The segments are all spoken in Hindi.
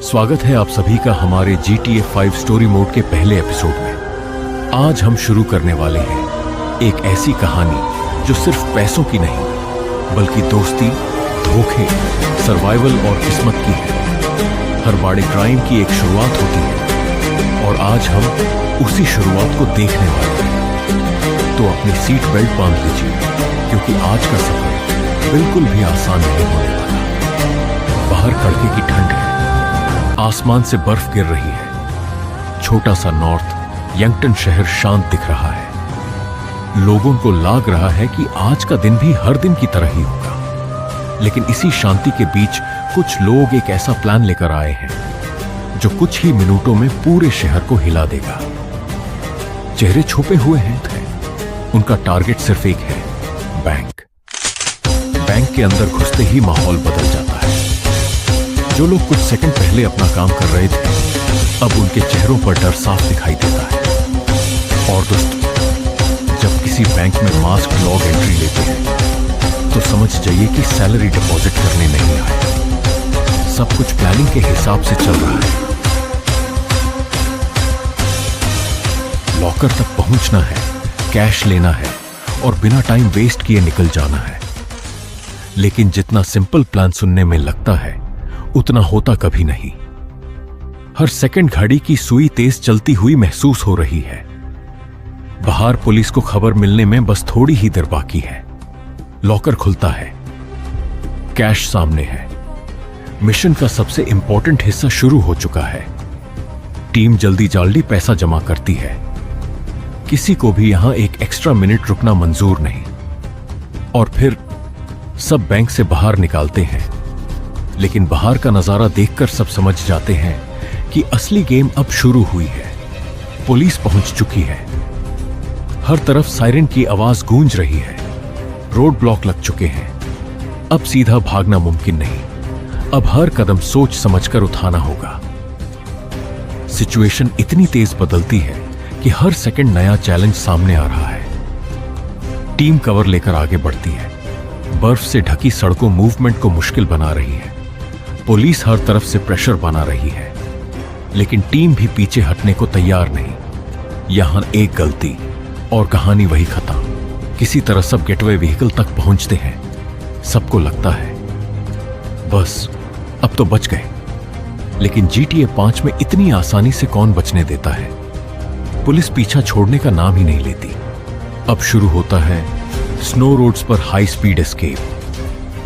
स्वागत है आप सभी का हमारे GTA 5 स्टोरी मोड के पहले एपिसोड में। आज हम शुरू करने वाले हैं एक ऐसी कहानी जो सिर्फ पैसों की नहीं बल्कि दोस्ती, धोखे, सर्वाइवल और किस्मत की है। हर बड़े क्राइम की एक शुरुआत होती है और आज हम उसी शुरुआत को देखने वाले हैं। तो अपनी सीट बेल्ट बांध लीजिए क्योंकि आज का सफर बिल्कुल भी आसान नहीं होने वाला। बाहर कड़के की ठंड है, आसमान से बर्फ गिर रही है। छोटा सा नॉर्थ यंगटन शहर शांत दिख रहा है। लोगों को लग रहा है कि आज का दिन भी हर दिन की तरह ही होगा। लेकिन इसी शांति के बीच कुछ लोग एक ऐसा प्लान लेकर आए हैं जो कुछ ही मिनटों में पूरे शहर को हिला देगा। चेहरे छुपे हुए हैं, उनका टारगेट सिर्फ एक है, बैंक। बैंक के अंदर घुसते ही माहौल बदल जाता है। जो लोग कुछ सेकंड पहले अपना काम कर रहे थे, अब उनके चेहरों पर डर साफ दिखाई देता है। और दोस्तों, जब किसी बैंक में मास्क लॉग एंट्री लेते हैं तो समझ जाइए कि सैलरी डिपॉजिट करने नहीं आए। सब कुछ प्लानिंग के हिसाब से चल रहा है। लॉकर तक पहुंचना है, कैश लेना है और बिना टाइम वेस्ट किए निकल जाना है। लेकिन जितना सिंपल प्लान सुनने में लगता है उतना होता कभी नहीं। हर सेकंड घड़ी की सुई तेज चलती हुई महसूस हो रही है। बाहर पुलिस को खबर मिलने में बस थोड़ी ही देर बाकी है। लॉकर खुलता है, कैश सामने है। मिशन का सबसे इंपॉर्टेंट हिस्सा शुरू हो चुका है। टीम जल्दी जल्दी पैसा जमा करती है। किसी को भी यहां एक एक्स्ट्रा मिनट रुकना मंजूर नहीं। और फिर सब बैंक से बाहर निकालते हैं। लेकिन बाहर का नजारा देखकर सब समझ जाते हैं कि असली गेम अब शुरू हुई है। पुलिस पहुंच चुकी है। हर तरफ सायरन की आवाज गूंज रही है। रोड ब्लॉक लग चुके हैं। अब सीधा भागना मुमकिन नहीं। अब हर कदम सोच समझकर उठाना होगा। सिचुएशन इतनी तेज बदलती है कि हर सेकंड नया चैलेंज सामने आ रहा है। टीम कवर लेकर आगे बढ़ती है। बर्फ से ढकी सड़कों मूवमेंट को मुश्किल बना रही है। पुलिस हर तरफ से प्रेशर बना रही है। लेकिन टीम भी पीछे हटने को तैयार नहीं। यहां एक गलती और कहानी वही खत्म। किसी तरह सब गेटवे व्हीकल तक पहुंचते हैं। सबको लगता है बस अब तो बच गए। लेकिन GTA 5 में इतनी आसानी से कौन बचने देता है। पुलिस पीछा छोड़ने का नाम ही नहीं लेती। अब शुरू होता है स्नो रोड्स पर हाई स्पीड एस्केप।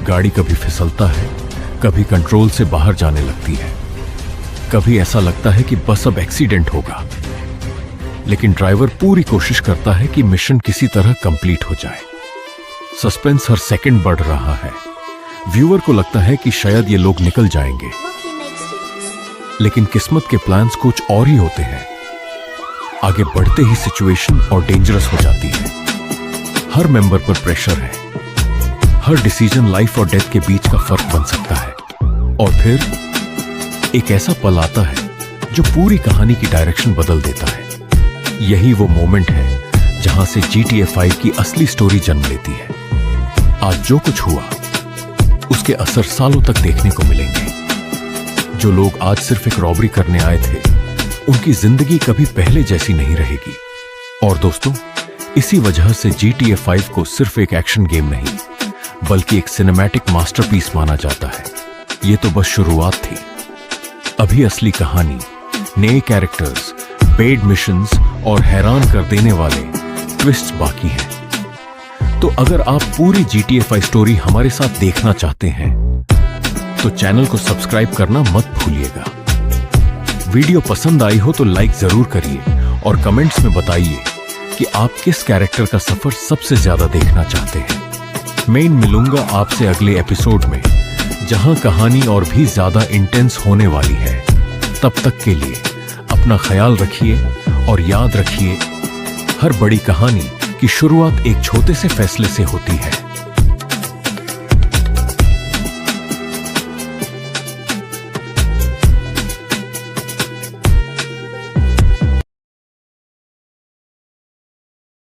गाड़ी कभी फिसलता है, कभी कंट्रोल से बाहर जाने लगती है। कभी ऐसा लगता है कि बस अब एक्सीडेंट होगा। लेकिन ड्राइवर पूरी कोशिश करता है कि मिशन किसी तरह कंप्लीट हो जाए। सस्पेंस हर सेकंड बढ़ रहा है। व्यूअर को लगता है कि शायद ये लोग निकल जाएंगे। लेकिन किस्मत के प्लान्स कुछ और ही होते हैं। आगे बढ़ते ही सिचुएशन और डेंजरस हो जाती है। हर मेंबर पर प्रेशर है। हर डिसीजन लाइफ और डेथ के बीच का फर्क बन सकता है। और फिर एक ऐसा पल आता है जो पूरी कहानी की डायरेक्शन बदल देता है। यही वो मोमेंट है जहां से GTA 5 की असली स्टोरी जन्म लेती है। आज जो कुछ हुआ उसके असर सालों तक देखने को मिलेंगे। जो लोग आज सिर्फ एक रॉबरी करने आए थे, उनकी जिंदगी कभी पहले जैसी नहीं रहेगी। और दोस्तों, इसी वजह से GTA 5 को सिर्फ एक एक्शन गेम नहीं बल्कि एक सिनेमैटिक मास्टरपीस माना जाता है। ये तो बस शुरुआत थी। अभी असली कहानी, नए कैरेक्टर्स, पेड मिशंस और हैरान कर देने वाले ट्विस्ट्स बाकी हैं। तो अगर आप पूरी GTA 5 स्टोरी हमारे साथ देखना चाहते हैं तो चैनल को सब्सक्राइब करना मत भूलिएगा। वीडियो पसंद आई हो तो लाइक जरूर करिए और कमेंट्स में बताइए कि आप किस कैरेक्टर का सफर सबसे ज्यादा देखना चाहते हैं। मैं मिलूंगा आपसे अगले एपिसोड में जहां कहानी और भी ज्यादा इंटेंस होने वाली है। तब तक के लिए अपना ख्याल रखिए और याद रखिए, हर बड़ी कहानी की शुरुआत एक छोटे से फैसले से होती है।